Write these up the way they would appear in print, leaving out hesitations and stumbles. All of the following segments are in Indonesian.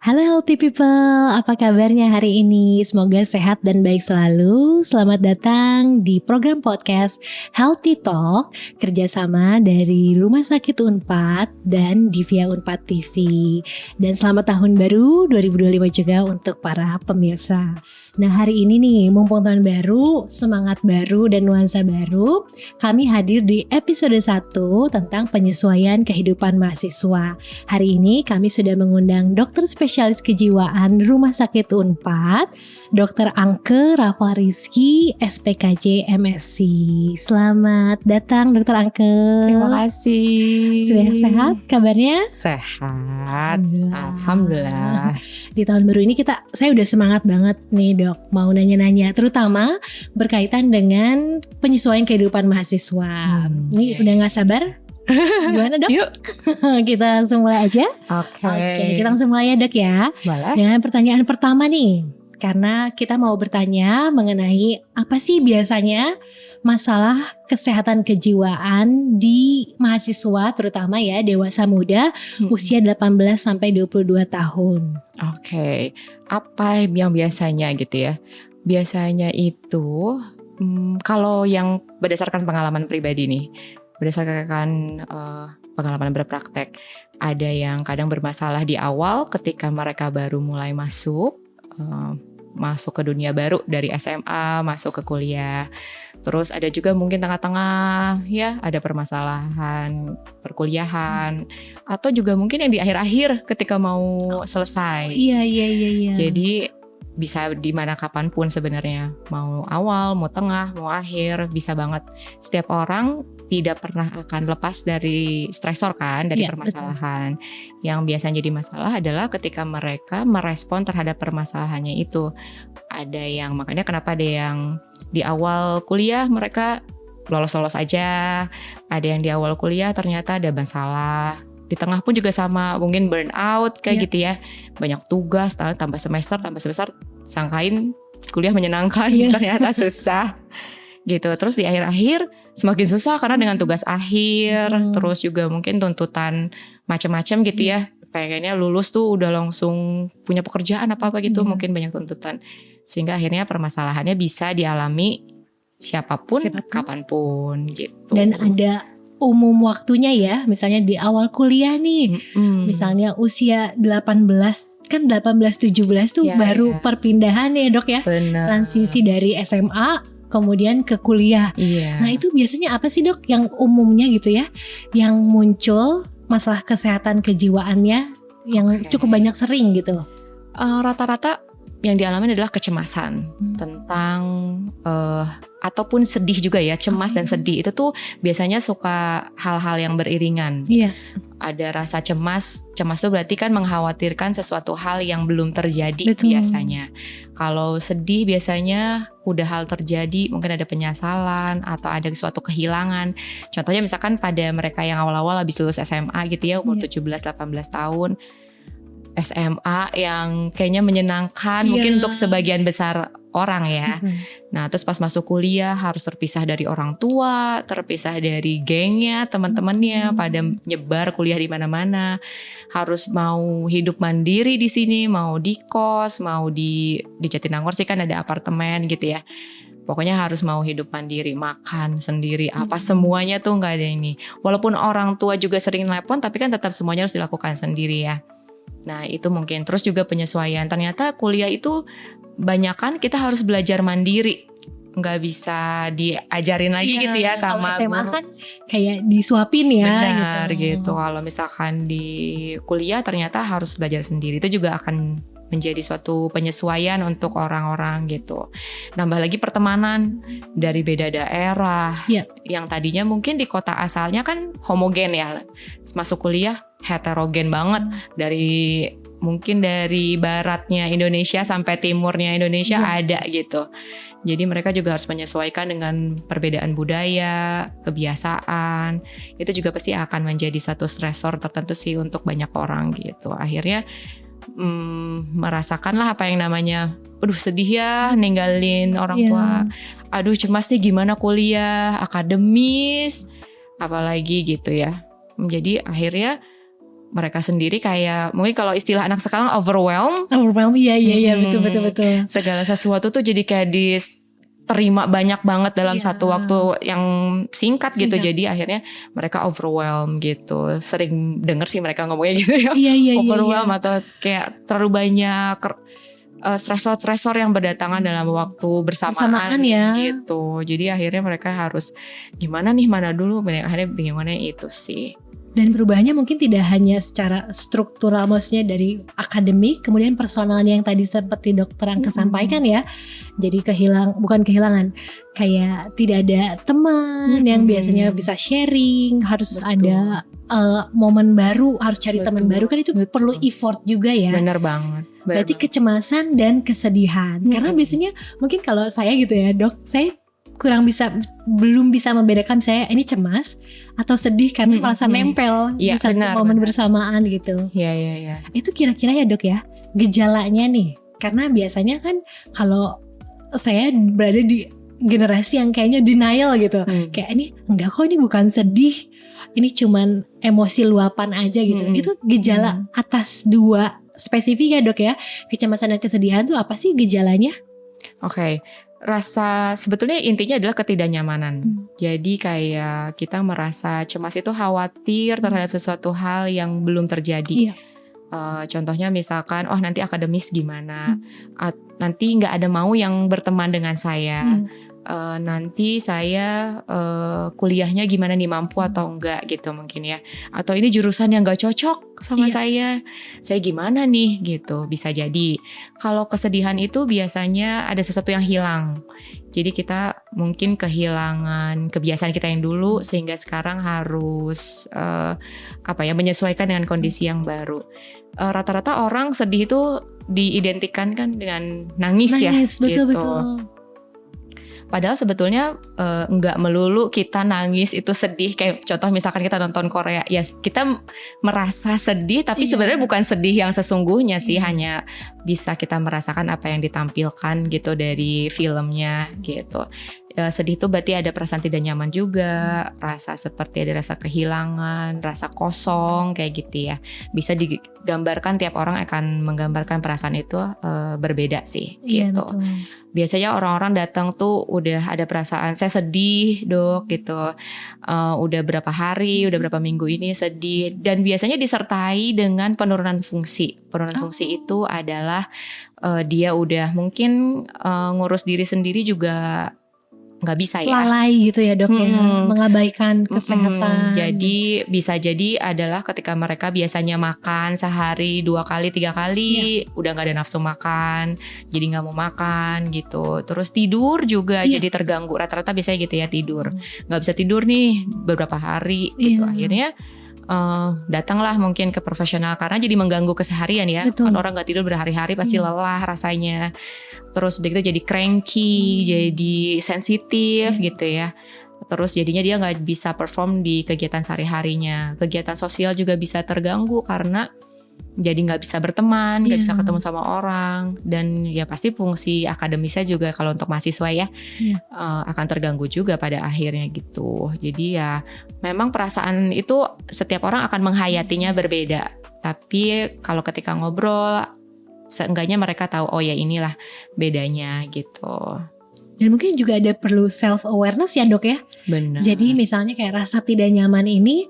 Halo healthy people, apa kabarnya hari ini? Semoga sehat dan baik selalu. Selamat datang di program podcast Healthy Talk, kerjasama dari Rumah Sakit Unpad dan Divya Unpad TV. Dan selamat tahun baru 2025 juga untuk para pemirsa. Nah hari ini nih, mumpung tahun baru, semangat baru dan nuansa baru, kami hadir di episode 1 tentang penyesuaian kehidupan mahasiswa. Hari ini kami sudah mengundang dokter spesialis kejiwaan Rumah Sakit Unpad, Dr. Anke Rafa Rizky, SPKJ MSc. Selamat datang Dr. Anke. Terima kasih. Sudah sehat kabarnya? Sehat. Alhamdulillah. Di tahun baru ini saya udah semangat banget nih dok, mau nanya-nanya, terutama berkaitan dengan penyesuaian kehidupan mahasiswa. Ini udah gak sabar. Gimana dok? Yuk. Kita langsung mulai aja. Oke. Kita langsung mulai ya dok ya. Boleh. Dengan pertanyaan pertama nih, karena kita mau bertanya mengenai apa sih biasanya masalah kesehatan kejiwaan di mahasiswa, terutama ya dewasa muda usia 18 sampai 22 tahun. Oke. Apa yang biasanya gitu ya? Biasanya itu kalau yang berdasarkan pengalaman pribadi nih, berdasarkan pengalaman berpraktek, ada yang kadang bermasalah di awal ketika mereka baru mulai masuk ke dunia baru dari SMA masuk ke kuliah. Terus ada juga mungkin tengah-tengah ya, ada permasalahan perkuliahan, atau juga mungkin yang di akhir-akhir ketika mau selesai. Iya. Jadi bisa di mana kapanpun sebenarnya, mau awal, mau tengah, mau akhir, bisa banget. Setiap orang tidak pernah akan lepas dari stresor kan, dari permasalahan. Betul. Yang biasanya jadi masalah adalah ketika mereka merespon terhadap permasalahannya itu. Ada yang, makanya kenapa ada yang di awal kuliah mereka lolos-lolos aja, ada yang di awal kuliah ternyata ada masalah. Di tengah pun juga sama, mungkin burnout kayak gitu ya. Banyak tugas, tambah semester, sangkain kuliah menyenangkan, ternyata susah gitu. Terus di akhir-akhir semakin susah karena dengan tugas akhir, terus juga mungkin tuntutan macam-macam gitu ya. Pengennya lulus tuh udah langsung punya pekerjaan apa-apa gitu, mungkin banyak tuntutan. Sehingga akhirnya permasalahannya bisa dialami siapapun. Kapanpun gitu. Dan ada umum waktunya ya, misalnya di awal kuliah nih, misalnya usia 18, kan 18-17 tuh baru perpindahan ya dok ya. Bener. Transisi dari SMA kemudian ke kuliah. Nah itu biasanya apa sih dok yang umumnya gitu ya, yang muncul masalah kesehatan kejiwaannya yang cukup banyak sering gitu? Rata-rata yang dialami adalah kecemasan tentang ataupun sedih juga ya, cemas dan sedih itu tuh biasanya suka hal-hal yang beriringan. Ada rasa cemas tuh berarti kan mengkhawatirkan sesuatu hal yang belum terjadi. Betul. Biasanya. Kalau sedih biasanya udah hal terjadi, mungkin ada penyesalan atau ada suatu kehilangan. Contohnya misalkan pada mereka yang awal-awal habis lulus SMA gitu ya, umur 17-18 tahun. SMA yang kayaknya menyenangkan mungkin untuk sebagian besar orang ya. Nah terus pas masuk kuliah harus terpisah dari orang tua, terpisah dari gengnya, teman-temannya, pada nyebar kuliah di mana-mana. Harus mau hidup mandiri di sini, mau di kos, mau di Jatinangor sih kan ada apartemen gitu ya. Pokoknya harus mau hidup mandiri, makan sendiri, apa semuanya tuh nggak ada ini. Walaupun orang tua juga sering telepon, tapi kan tetap semuanya harus dilakukan sendiri ya. Nah itu mungkin. Terus juga penyesuaian. Ternyata kuliah itu banyakan kita harus belajar mandiri. Nggak bisa diajarin lagi gitu ya sama kalau SMA kan kayak disuapin ya. Benar gitu. Kalau misalkan di kuliah ternyata harus belajar sendiri. Itu juga akan menjadi suatu penyesuaian untuk orang-orang gitu. Nambah lagi pertemanan dari beda daerah. Yang tadinya mungkin di kota asalnya kan homogen ya. Masuk kuliah heterogen banget, mungkin dari baratnya Indonesia sampai timurnya Indonesia ada gitu. Jadi mereka juga harus menyesuaikan dengan perbedaan budaya, kebiasaan. Itu juga pasti akan menjadi satu stresor tertentu sih untuk banyak orang gitu. Akhirnya merasakanlah apa yang namanya, aduh sedih ya ninggalin orang tua. Aduh cemas nih gimana kuliah, akademis, apalagi gitu ya. Jadi akhirnya mereka sendiri kayak mungkin kalau istilah anak sekarang overwhelm, iya betul. Segala sesuatu tuh jadi kayak diterima banyak banget dalam satu waktu yang singkat gitu. Jadi akhirnya mereka overwhelm gitu. Sering denger sih mereka ngomongnya gitu ya. Overwhelm atau kayak terlalu banyak stresor yang berdatangan dalam waktu bersamaan gitu. Jadi akhirnya mereka harus gimana nih, mana dulu, akhirnya bagaimana itu sih. Dan perubahannya mungkin tidak hanya secara struktural, maksudnya dari akademik, kemudian personalnya yang tadi seperti dokter Angka sampaikan ya. Jadi bukan kehilangan, kayak tidak ada teman yang biasanya bisa sharing, harus ada momen baru, harus cari teman baru, kan itu perlu effort juga ya. Benar banget. Berarti kecemasan dan kesedihan. Karena biasanya mungkin kalau saya gitu ya dok, saya belum bisa membedakan saya ini cemas atau sedih karena merasa nempel di satu momen bersamaan gitu. Iya. Itu kira-kira ya dok ya, gejalanya nih. Karena biasanya kan kalau saya berada di generasi yang kayaknya denial gitu. Kayak ini enggak kok, ini bukan sedih, ini cuman emosi luapan aja gitu. Itu gejala atas dua spesifik ya dok ya, kecemasan dan kesedihan tuh apa sih gejalanya? Oke. Rasa sebetulnya intinya adalah ketidaknyamanan. Jadi kayak kita merasa cemas itu khawatir terhadap sesuatu hal yang belum terjadi. Contohnya misalkan, nanti akademis gimana, nanti nggak ada mau yang berteman dengan saya, nanti saya kuliahnya gimana nih, mampu atau enggak gitu mungkin ya, atau ini jurusan yang nggak cocok sama saya gimana nih gitu, bisa jadi. Kalau kesedihan itu biasanya ada sesuatu yang hilang, jadi kita mungkin kehilangan kebiasaan kita yang dulu sehingga sekarang harus menyesuaikan dengan kondisi yang baru. Rata-rata orang sedih itu diidentikan kan dengan nangis ya, betul, gitu. Betul. Padahal sebetulnya nggak melulu kita nangis itu sedih. Kayak contoh misalkan kita nonton Korea, ya kita merasa sedih, tapi sebenarnya bukan sedih yang sesungguhnya sih, hanya bisa kita merasakan apa yang ditampilkan gitu dari filmnya gitu. Sedih itu berarti ada perasaan tidak nyaman juga, rasa seperti ada rasa kehilangan, rasa kosong kayak gitu ya. Bisa digambarkan, tiap orang akan menggambarkan perasaan itu berbeda sih gitu. Betul. Biasanya orang-orang datang tuh udah ada perasaan saya sedih dok gitu, udah berapa hari, udah berapa minggu ini sedih, dan biasanya disertai dengan penurunan fungsi. Penurunan fungsi itu adalah dia udah mungkin ngurus diri sendiri juga nggak bisa ya, lalai gitu ya dok ya, mengabaikan kesehatan. Jadi bisa jadi adalah ketika mereka biasanya makan sehari 2 kali 3 kali, udah nggak ada nafsu makan, jadi nggak mau makan gitu. Terus tidur juga jadi terganggu, rata-rata biasanya gitu ya, tidur nggak bisa tidur nih beberapa hari gitu. Akhirnya datanglah mungkin ke profesional karena jadi mengganggu keseharian ya. Kan orang nggak tidur berhari-hari pasti lelah rasanya. Terus udah gitu jadi cranky, jadi sensitif gitu ya. Terus jadinya dia nggak bisa perform di kegiatan sehari-harinya. Kegiatan sosial juga bisa terganggu karena jadi nggak bisa berteman, nggak bisa ketemu sama orang, dan ya pasti fungsi akademisnya juga kalau untuk mahasiswa ya akan terganggu juga pada akhirnya gitu. Jadi ya memang perasaan itu setiap orang akan menghayatinya berbeda. Tapi kalau ketika ngobrol, seenggaknya mereka tahu oh ya inilah bedanya gitu. Dan mungkin juga ada perlu self awareness ya dok ya. Benar. Jadi misalnya kayak rasa tidak nyaman ini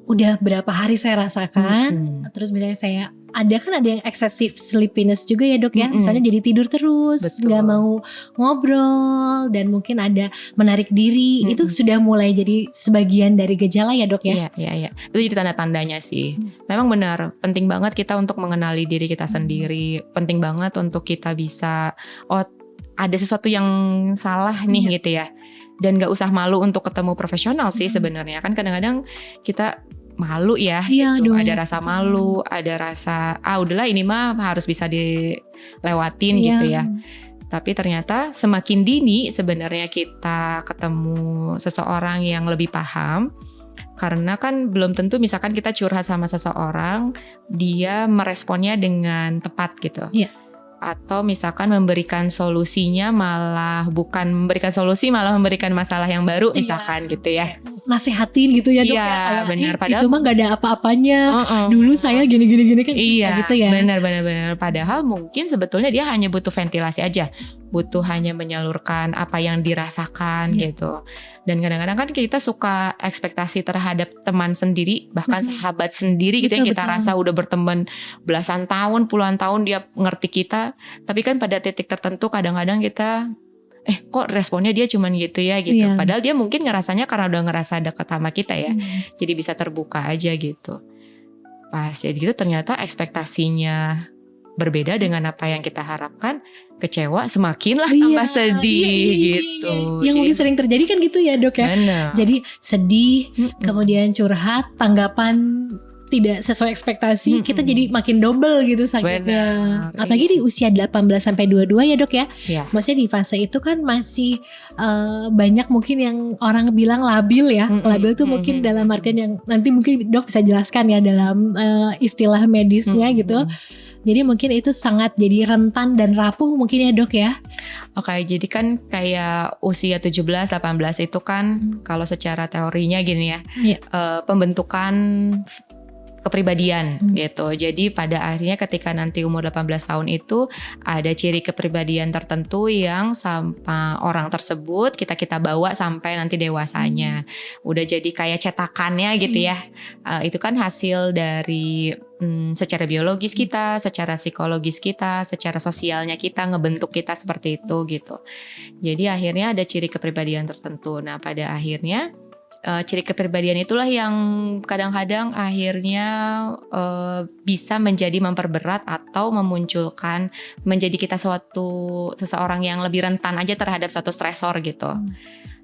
udah berapa hari saya rasakan, terus misalnya saya ada yang excessive sleepiness juga ya dok ya, misalnya jadi tidur terus, nggak mau ngobrol, dan mungkin ada menarik diri, itu sudah mulai jadi sebagian dari gejala ya dok ya. Iya. Itu jadi tanda-tandanya sih. Memang benar, penting banget kita untuk mengenali diri kita sendiri, penting banget untuk kita bisa ada sesuatu yang salah nih gitu ya. Dan gak usah malu untuk ketemu profesional sih sebenarnya. Kan kadang-kadang kita malu ya gitu. Ada rasa malu, ada rasa udahlah ini mah harus bisa dilewatin gitu ya. Tapi ternyata semakin dini sebenarnya kita ketemu seseorang yang lebih paham. Karena kan belum tentu misalkan kita curhat sama seseorang, dia meresponnya dengan tepat gitu. atau misalkan memberikan solusinya malah bukan memberikan solusi, malah memberikan masalah yang baru misalkan gitu ya. Nasihatin gitu ya dok ya. Iya benar. Padahal itu mah gak ada apa-apanya. Dulu saya gini kan. Iya gitu ya. Benar. Padahal mungkin sebetulnya dia hanya butuh ventilasi aja, butuh hanya menyalurkan apa yang dirasakan gitu. Dan kadang-kadang kan kita suka ekspektasi terhadap teman sendiri, bahkan sahabat sendiri gitu yang kita rasa udah berteman belasan tahun, puluhan tahun, dia ngerti kita. Tapi kan pada titik tertentu kadang-kadang kita kok responnya dia cuman gitu ya gitu. Padahal dia mungkin ngerasanya karena udah ngerasa dekat sama kita ya. Jadi bisa terbuka aja gitu. Pas jadi gitu ternyata ekspektasinya berbeda dengan apa yang kita harapkan, kecewa, semakin lah tambah sedih gitu. Yang mungkin sering terjadi kan gitu ya dok ya. Bener. Jadi sedih, kemudian curhat, tanggapan tidak sesuai ekspektasi, kita jadi makin double gitu sakitnya. Bener, apalagi di usia 18-22 ya dok ya. Maksudnya di fase itu kan masih banyak mungkin yang orang bilang labil ya. Labil tuh mungkin dalam artian yang nanti mungkin dok bisa jelaskan ya dalam istilah medisnya gitu. Jadi mungkin itu sangat jadi rentan dan rapuh mungkin ya dok ya. Oke, jadi kan kayak usia 17-18 itu kan kalau secara teorinya gini ya, pembentukan kepribadian gitu. Jadi pada akhirnya ketika nanti umur 18 tahun itu ada ciri kepribadian tertentu yang sama orang tersebut kita bawa sampai nanti dewasanya. Udah jadi kayak cetakannya gitu ya. Itu kan hasil dari secara biologis kita, secara psikologis kita, secara sosialnya kita ngebentuk kita seperti itu gitu. Jadi akhirnya ada ciri kepribadian tertentu. Nah, pada akhirnya ciri kepribadian itulah yang kadang-kadang akhirnya bisa menjadi memperberat atau memunculkan menjadi kita seseorang yang lebih rentan aja terhadap suatu stresor gitu.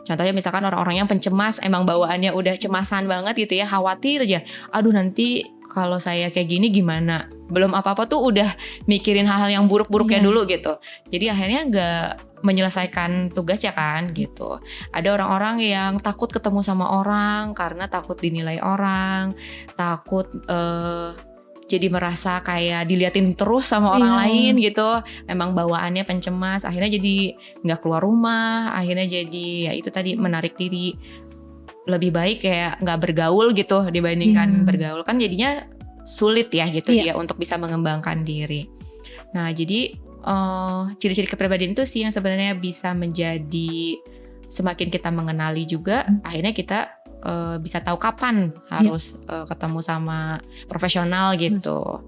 Contohnya misalkan orang-orang yang pencemas, emang bawaannya udah cemasan banget gitu ya, khawatir aja. Aduh nanti kalau saya kayak gini gimana? Belum apa-apa tuh udah mikirin hal-hal yang buruk-buruknya dulu gitu. Jadi akhirnya gak menyelesaikan tugas ya kan gitu. Ada orang-orang yang takut ketemu sama orang karena takut dinilai orang, takut jadi merasa kayak diliatin terus sama orang lain gitu. Memang bawaannya pencemas, akhirnya jadi nggak keluar rumah, akhirnya jadi ya itu tadi menarik diri. Lebih baik kayak nggak bergaul gitu dibandingkan bergaul, kan jadinya sulit ya gitu dia untuk bisa mengembangkan diri. Nah jadi ciri-ciri kepribadian itu sih yang sebenarnya bisa menjadi semakin kita mengenali juga akhirnya kita bisa tahu kapan harus ketemu sama profesional gitu.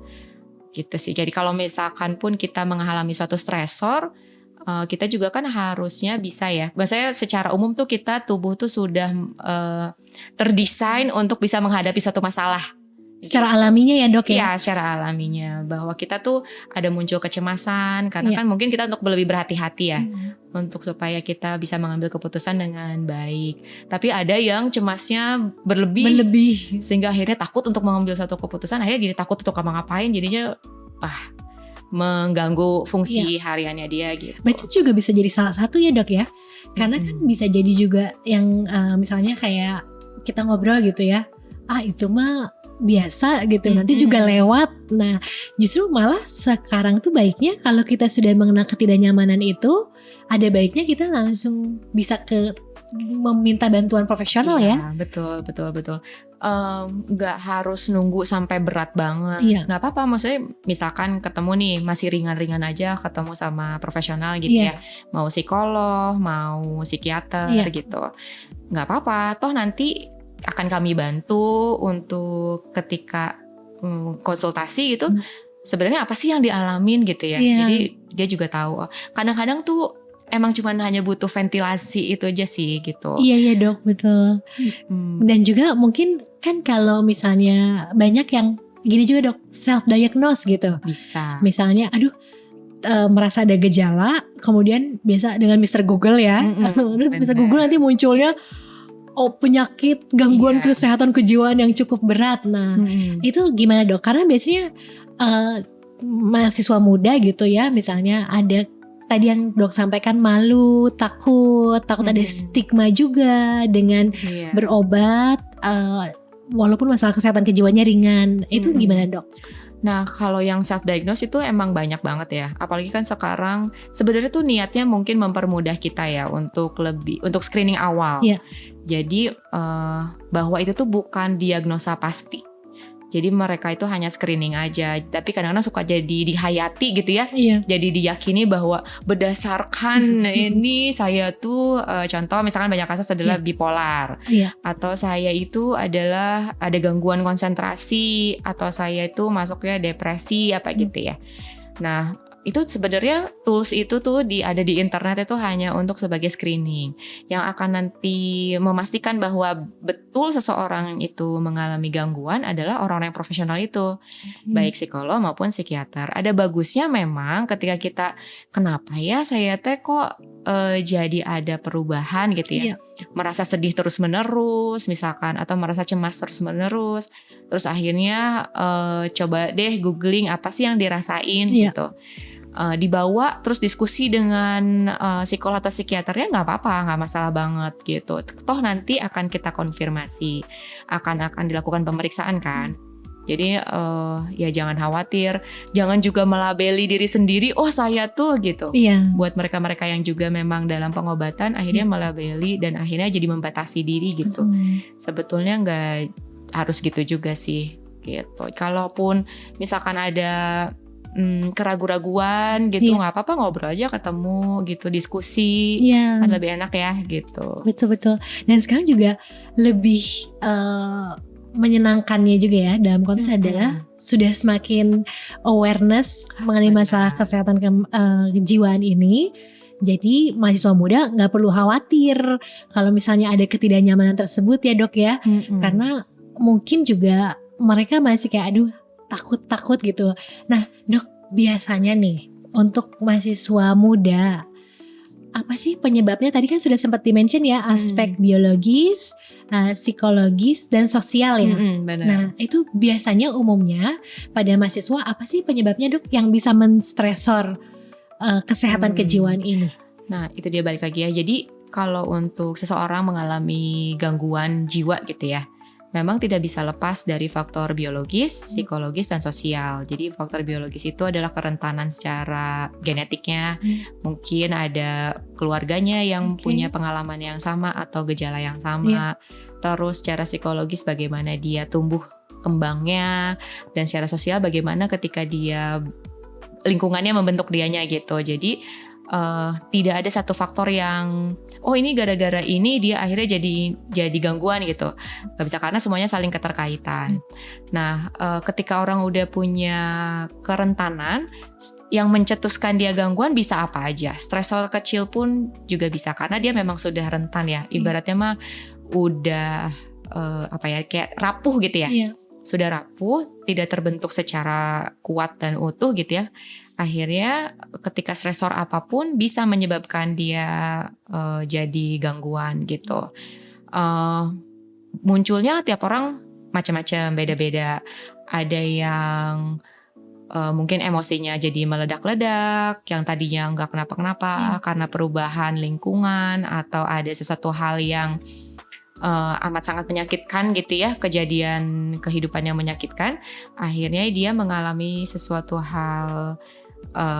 Gitu sih. Jadi kalau misalkan pun kita mengalami suatu stresor, kita juga kan harusnya bisa ya. Maksudnya secara umum tuh tubuh tuh sudah terdesain untuk bisa menghadapi suatu masalah. Secara alaminya ya dok ya? Iya, secara alaminya bahwa kita tuh ada muncul kecemasan karena kan mungkin kita untuk lebih berhati-hati ya untuk supaya kita bisa mengambil keputusan dengan baik. Tapi ada yang cemasnya berlebih sehingga akhirnya takut untuk mengambil satu keputusan, akhirnya jadi takut untuk ngapain, jadinya mengganggu fungsi hariannya dia gitu. Berarti juga bisa jadi salah satu ya dok ya? Karena kan bisa jadi juga yang misalnya kayak kita ngobrol gitu ya, itu mah biasa gitu, nanti juga lewat. Nah justru malah sekarang tuh baiknya kalau kita sudah mengenal ketidaknyamanan itu, ada baiknya kita langsung bisa meminta bantuan profesional ya. Betul. Gak harus nunggu sampai berat banget. Gak apa-apa, maksudnya misalkan ketemu nih masih ringan-ringan aja, ketemu sama profesional gitu ya, mau psikolog, mau psikiater gitu, gak apa-apa. Toh nanti akan kami bantu untuk ketika konsultasi gitu, sebenarnya apa sih yang dialamin gitu ya. Jadi dia juga tahu. Kadang-kadang tuh emang cuma hanya butuh ventilasi itu aja sih gitu. Iya dok, betul. Dan juga mungkin kan kalau misalnya banyak yang gini juga dok, self diagnose gitu. Bisa. Misalnya merasa ada gejala, kemudian biasa dengan Mr. Google ya. Terus Mr. Google nanti munculnya penyakit gangguan kesehatan kejiwaan yang cukup berat. Nah itu gimana dok? Karena biasanya mahasiswa muda gitu ya, misalnya ada tadi yang dok sampaikan malu, takut ada stigma juga dengan berobat walaupun masalah kesehatan kejiwaannya ringan. Itu gimana dok? Nah, kalau yang self diagnose itu emang banyak banget ya. Apalagi kan sekarang sebenarnya tuh niatnya mungkin mempermudah kita ya untuk screening awal. Iya. Jadi bahwa itu tuh bukan diagnosa pasti. Jadi mereka itu hanya screening aja. Tapi kadang-kadang suka jadi dihayati gitu ya. Iya. Jadi diyakini bahwa berdasarkan ini saya tuh contoh misalkan banyak kasus adalah bipolar. Iya. Atau saya itu adalah ada gangguan konsentrasi. Atau saya itu masuknya depresi apa gitu ya. Nah itu sebenarnya tools itu tuh ada di internet itu hanya untuk sebagai screening yang akan nanti memastikan bahwa betul seseorang itu mengalami gangguan adalah orang-orang yang profesional itu, baik psikolog maupun psikiater. Ada bagusnya memang ketika kita kenapa ya saya kok jadi ada perubahan gitu ya, merasa sedih terus menerus misalkan atau merasa cemas terus menerus, terus akhirnya coba deh googling apa sih yang dirasain gitu. Dibawa terus diskusi dengan psikolog atau psikiaternya nggak apa-apa, nggak masalah banget gitu. Toh nanti akan kita konfirmasi, akan dilakukan pemeriksaan kan. Jadi ya jangan khawatir, jangan juga melabeli diri sendiri. Oh saya tuh gitu. Buat mereka-mereka yang juga memang dalam pengobatan akhirnya melabeli dan akhirnya jadi membatasi diri gitu. Sebetulnya nggak harus gitu juga sih gitu. Kalaupun misalkan ada keraguan-raguan gitu nggak apa-apa, ngobrol aja, ketemu gitu, diskusi kan lebih enak ya gitu. Betul. Dan sekarang juga lebih menyenangkannya juga ya dalam konteks adalah sudah semakin awareness mengenai masalah kesehatan kejiwaan ini. Jadi mahasiswa muda nggak perlu khawatir kalau misalnya ada ketidaknyamanan tersebut ya dok ya, karena mungkin juga mereka masih kayak aduh takut gitu. Nah dok, biasanya nih untuk mahasiswa muda apa sih penyebabnya? Tadi kan sudah sempat dimention ya aspek biologis, psikologis dan sosial ya. Benar. Nah itu biasanya umumnya pada mahasiswa apa sih penyebabnya dok yang bisa menstresor kesehatan kejiwaan ini? Nah itu dia balik lagi ya. Jadi kalau untuk seseorang mengalami gangguan jiwa gitu ya, memang tidak bisa lepas dari faktor biologis, psikologis, dan sosial. Jadi faktor biologis itu adalah kerentanan secara genetiknya. Mungkin ada keluarganya yang punya pengalaman yang sama atau gejala yang sama. Terus secara psikologis bagaimana dia tumbuh kembangnya. Dan secara sosial bagaimana ketika dia lingkungannya membentuk dianya gitu. Jadi tidak ada satu faktor yang ini gara-gara ini dia akhirnya jadi gangguan gitu. Gak bisa, karena semuanya saling keterkaitan. Nah ketika orang udah punya kerentanan yang mencetuskan dia gangguan bisa apa aja. Stresor kecil pun juga bisa, karena dia memang sudah rentan ya. Ibaratnya mah udah kayak rapuh gitu ya. Sudah rapuh, tidak terbentuk secara kuat dan utuh gitu ya. Akhirnya ketika stresor apapun bisa menyebabkan dia jadi gangguan gitu. Munculnya tiap orang macam-macam, beda-beda. Ada yang mungkin emosinya jadi meledak-ledak, yang tadinya nggak kenapa-kenapa karena perubahan lingkungan, atau ada sesuatu hal yang amat sangat menyakitkan gitu ya, kejadian kehidupan yang menyakitkan. Akhirnya dia mengalami sesuatu hal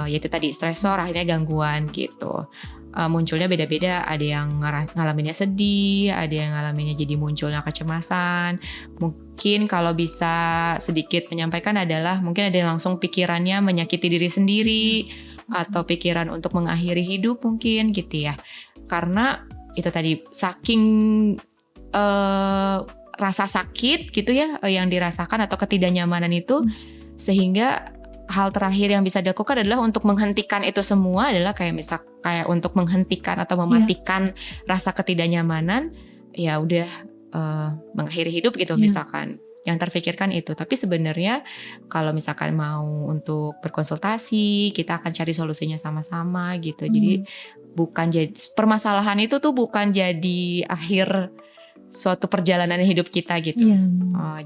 yaitu tadi stresor, akhirnya gangguan gitu. Munculnya beda-beda, ada yang ngalaminnya sedih, ada yang ngalaminnya jadi munculnya kecemasan. Mungkin kalau bisa sedikit menyampaikan adalah mungkin ada yang langsung pikirannya menyakiti diri sendiri, atau pikiran untuk mengakhiri hidup mungkin gitu ya. Karena itu tadi saking rasa sakit gitu ya yang dirasakan atau ketidaknyamanan itu, sehingga hal terakhir yang bisa dilakukan adalah untuk menghentikan itu semua, adalah kayak untuk menghentikan atau mematikan rasa ketidaknyamanan, ya udah mengakhiri hidup gitu misalkan. Yang terfikirkan itu. Tapi sebenarnya kalau misalkan mau untuk berkonsultasi, kita akan cari solusinya sama-sama gitu. Jadi bukan jadi permasalahan itu tuh bukan jadi akhir suatu perjalanan hidup kita gitu.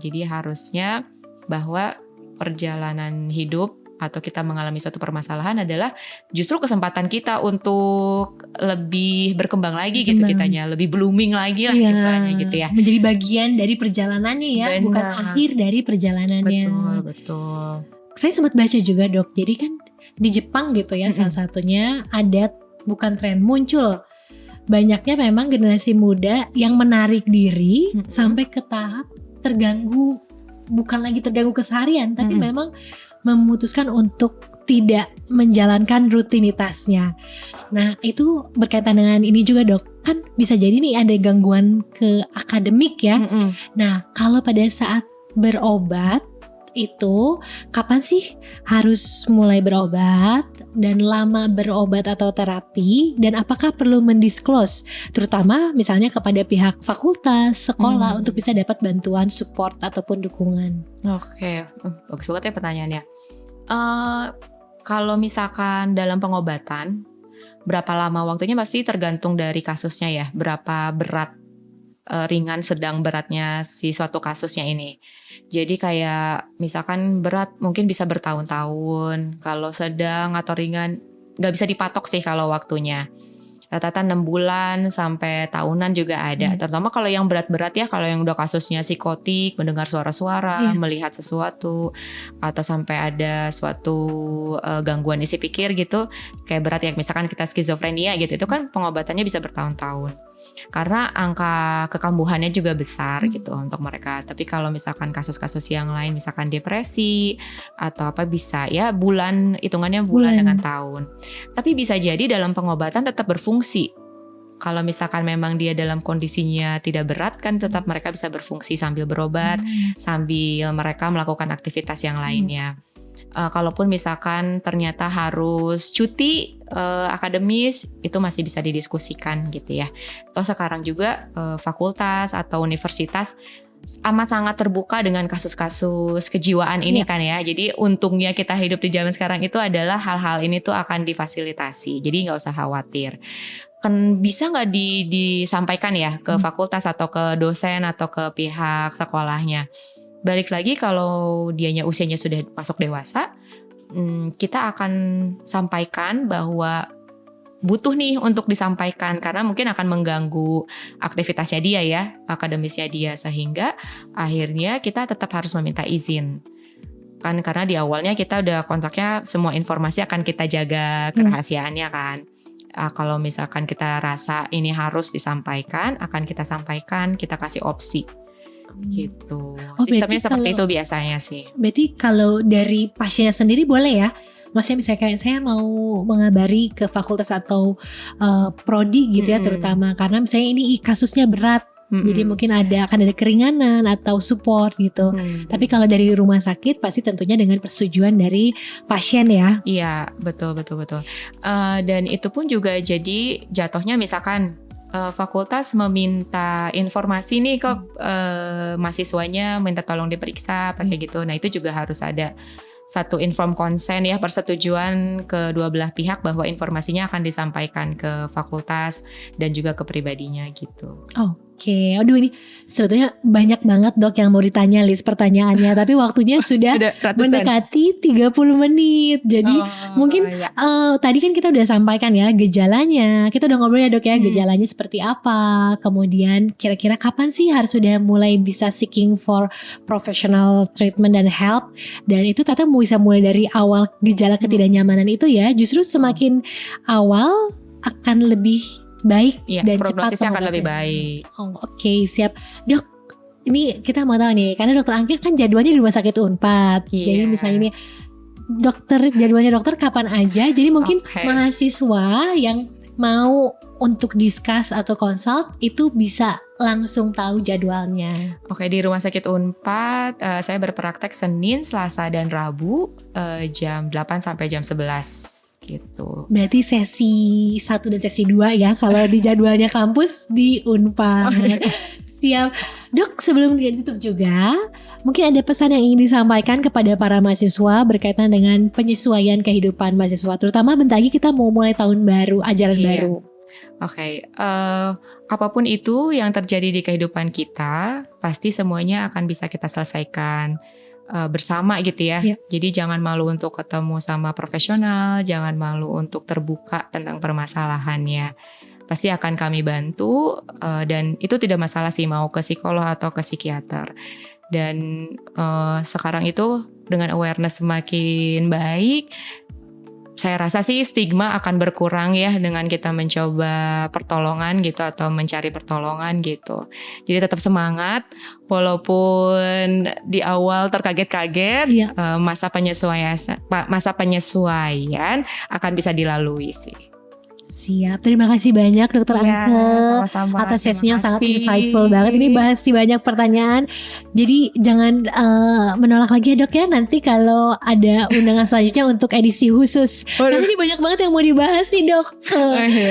Jadi harusnya bahwa perjalanan hidup atau kita mengalami suatu permasalahan adalah justru kesempatan kita untuk lebih berkembang lagi gitu kitanya, lebih blooming lagi lah istilahnya gitu ya. Menjadi bagian dari perjalanannya ya, bukan akhir dari perjalanannya. Betul. saya sempat baca juga dok, jadi kan di Jepang gitu ya, salah satunya ada bukan tren, muncul banyaknya memang generasi muda yang menarik diri sampai ke tahap terganggu, bukan lagi terganggu keseharian, tapi memang memutuskan untuk tidak menjalankan rutinitasnya. Nah itu berkaitan dengan ini juga dok, kan bisa jadi nih ada gangguan ke akademik ya. Nah kalau pada saat berobat itu kapan sih harus mulai berobat, dan lama berobat atau terapi, dan apakah perlu mendisclose terutama misalnya kepada pihak fakultas, sekolah untuk bisa dapat bantuan support ataupun dukungan. Oke, bagus banget ya pertanyaannya. Kalau misalkan dalam pengobatan berapa lama waktunya pasti tergantung dari kasusnya ya, berapa berat, ringan, sedang, beratnya si suatu kasusnya ini. Jadi kayak misalkan berat mungkin bisa bertahun-tahun, kalau sedang atau ringan nggak bisa dipatok sih kalau waktunya. Rata-rata 6 bulan sampai tahunan juga ada. Terutama kalau yang berat-berat ya, kalau yang udah kasusnya psikotik, mendengar suara-suara, melihat sesuatu, atau sampai ada suatu gangguan isi pikir gitu, kayak berat ya, misalkan kita skizofrenia gitu, itu kan pengobatannya bisa bertahun-tahun. Karena angka kekambuhannya juga besar gitu untuk mereka. Tapi kalau misalkan kasus-kasus yang lain, misalkan depresi atau apa, bisa ya bulan, hitungannya bulan dengan tahun. Tapi bisa jadi dalam pengobatan tetap berfungsi. Kalau misalkan memang dia dalam kondisinya tidak berat, kan tetap mereka bisa berfungsi sambil berobat, sambil mereka melakukan aktivitas yang lainnya. Kalaupun misalkan ternyata harus cuti akademis, itu masih bisa didiskusikan gitu ya. Atau sekarang juga fakultas atau universitas amat sangat terbuka dengan kasus-kasus kejiwaan ini kan ya. Jadi untungnya kita hidup di zaman sekarang itu adalah hal-hal ini tuh akan difasilitasi. Jadi nggak usah khawatir. Kan bisa nggak disampaikan ya ke fakultas atau ke dosen atau ke pihak sekolahnya. Balik lagi kalau dianya usianya sudah masuk dewasa, kita akan sampaikan bahwa butuh nih untuk disampaikan karena mungkin akan mengganggu aktivitasnya dia ya, akademisnya dia, sehingga akhirnya kita tetap harus meminta izin. Kan karena di awalnya kita udah kontraknya semua informasi akan kita jaga kerahasiaannya kan. Kalau misalkan kita rasa ini harus disampaikan, akan kita sampaikan, kita kasih opsi. Gitu. Sistemnya seperti itu biasanya sih. Berarti kalau dari pasiennya sendiri boleh ya? Maksudnya misalnya kayak saya mau mengabari ke fakultas atau prodi gitu ya, terutama karena misalnya ini kasusnya berat. Jadi mungkin akan ada keringanan atau support gitu. Tapi kalau dari rumah sakit pasti tentunya dengan persetujuan dari pasien ya. Iya, betul. Dan itu pun juga jadi jatuhnya misalkan fakultas meminta informasi nih ke mahasiswanya, minta tolong diperiksa pakai gitu. Nah itu juga harus ada satu informed consent ya, persetujuan kedua belah pihak bahwa informasinya akan disampaikan ke fakultas dan juga ke pribadinya gitu. Oke, aduh ini sebetulnya banyak banget dok yang mau ditanya list pertanyaannya, tapi waktunya sudah mendekati 30 menit. Jadi mungkin tadi kan kita udah sampaikan ya gejalanya, kita udah ngobrol ya dok ya, gejalanya seperti apa, kemudian kira-kira kapan sih harus sudah mulai bisa seeking for professional treatment dan help, dan itu ternyata bisa mulai dari awal gejala ketidaknyamanan itu ya, justru semakin awal akan lebih baik dan cepat prognosisnya akan lebih baik. Oke, siap dok. Ini kita mau tahu nih, karena dokter Angkir kan jadwalnya di rumah sakit Unpad. Jadi misalnya ini jadwalnya dokter kapan aja. Jadi mungkin mahasiswa yang mau untuk discuss atau consult itu bisa langsung tahu jadwalnya. Oke, di rumah sakit Unpad saya berpraktek Senin, Selasa dan Rabu jam 8 sampai jam 11. Gitu. Berarti sesi 1 dan sesi 2 ya kalau di jadwalnya kampus di Unpad. Siap. Dok, sebelum ditutup juga, mungkin ada pesan yang ingin disampaikan kepada para mahasiswa berkaitan dengan penyesuaian kehidupan mahasiswa, terutama bentar lagi kita mau mulai tahun baru, ajaran baru. Oke, apapun itu yang terjadi di kehidupan kita, pasti semuanya akan bisa kita selesaikan bersama gitu ya. Jadi jangan malu untuk ketemu sama profesional, jangan malu untuk terbuka tentang permasalahannya. Pasti akan kami bantu, dan itu tidak masalah sih mau ke psikolog atau ke psikiater. Dan sekarang itu dengan awareness semakin baik, saya rasa sih stigma akan berkurang ya dengan kita mencoba pertolongan gitu atau mencari pertolongan gitu. Jadi tetap semangat walaupun di awal terkaget-kaget, masa penyesuaian akan bisa dilalui sih. Siap, terima kasih banyak Dokter Anke atas sesinya yang sangat insightful banget. Ini bahas banyak pertanyaan. Jadi jangan menolak lagi ya Dok ya, nanti kalau ada undangan selanjutnya untuk edisi khusus. Karena ini banyak banget yang mau dibahas nih Dok.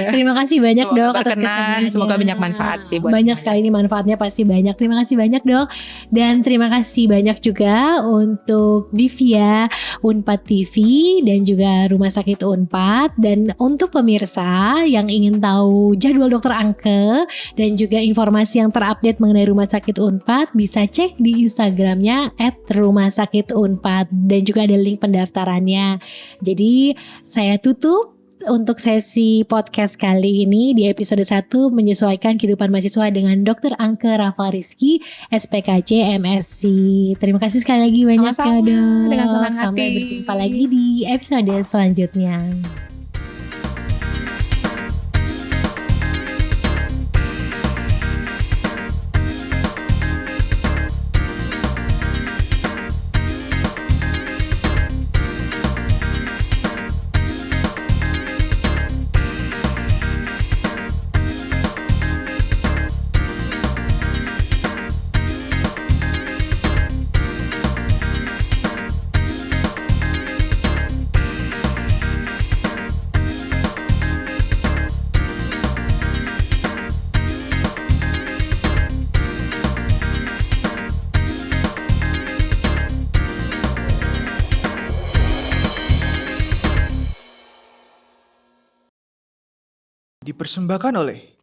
Terima kasih banyak Dok atas kesediaannya. Semoga banyak manfaat sih buat banyak sekali ini manfaatnya pasti banyak. Terima kasih banyak Dok. Dan terima kasih banyak juga untuk Divya Unpad TV dan juga Rumah Sakit Unpad. Dan untuk pemirsa yang ingin tahu jadwal Dokter Anke dan juga informasi yang terupdate mengenai Rumah Sakit Unpad, bisa cek di Instagramnya @rumasakitunpad dan juga ada link pendaftarannya. Jadi saya tutup untuk sesi podcast kali ini di episode 1 menyesuaikan kehidupan mahasiswa dengan Dokter Anke Rafa Rizky SPKJ MSc. Terima kasih sekali lagi banyak ya Dok. Dengan senang hati. Sampai berjumpa lagi di episode selanjutnya. Dipersembahkan oleh